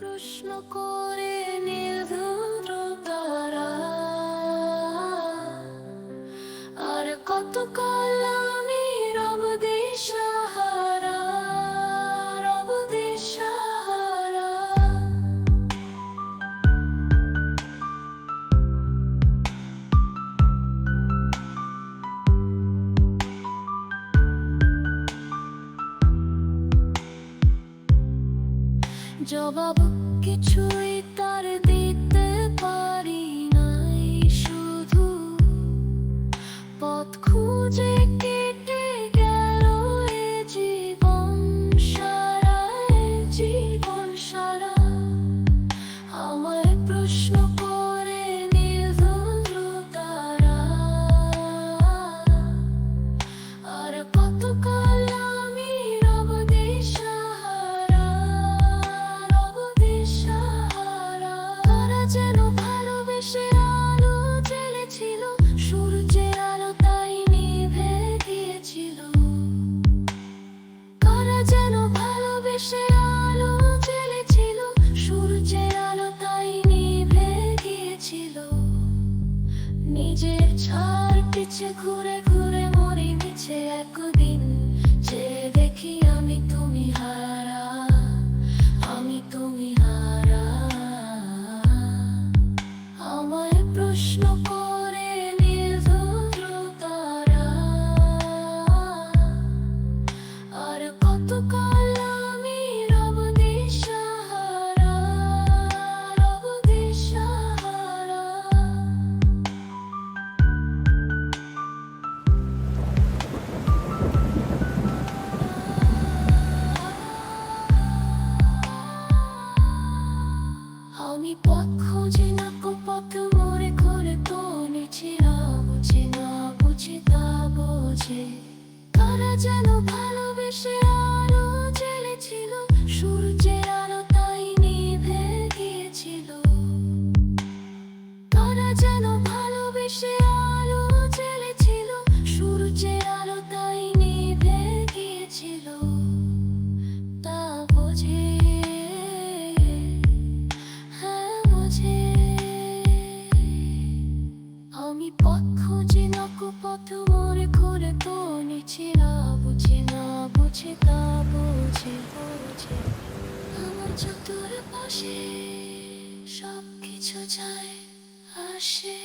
প্রশ্ন করে নির্ধুর তারা, আর কতকাল আমি রব দিশাহারা, রব দিশাহারা। জবাব কিছুই তার দিতে পারি নাই, শুধু পথ খুঁজে কেটে গেল এ জীবন সারা, এ জীবন সারা। আমায় প্রশ্ন করে নির্ধুর তারা, আর কতকাল আমি রব দিশাহারা, রব দিশাহারা। তারা যেন ভালোবেসে আলো জ্বেলেছিল, সূর্যের আলো তাই নিভে গিয়েছিল। তারা যেন ভালোবেসে আলো জ্বেলেছিল, সূর্যের আলো তাই নিভে গিয়েছিল। নিজের ছাড় পিছে ঘুরে ঘুরে মরি মিছে একদিন, যে দেখি আমি তুমি হারা, আমি তুমি হারা। আমায় প্রশ্ন করে নির্ধুর তারা, আর কতকাল আমি রব দিশাহারা, রব দিশাহারা। আমি পথ খুঁজি না কো পথ মোরে করে তো নিচে না বুঝে, না বুঝে তা বোঝে। তারা যেন ভালোবেসে আলো জ্বেলেছিল, সূর্যের আলো তাই নিভে গিয়েছিল। তারা যেন ভালোবেসে আলো জ্বেলেছিল, সূর্যের আলো তাই নিভে গিয়েছিল। তা বোঝে, হ্যাঁ বোঝে। আমি পথ খুঁজি না কো পথ মোরে করে তো নিচে না বুঝে, না বুঝে তা বোঝে, বোঝে। আমার চতুর পাশে সব কিছু যায় আসে।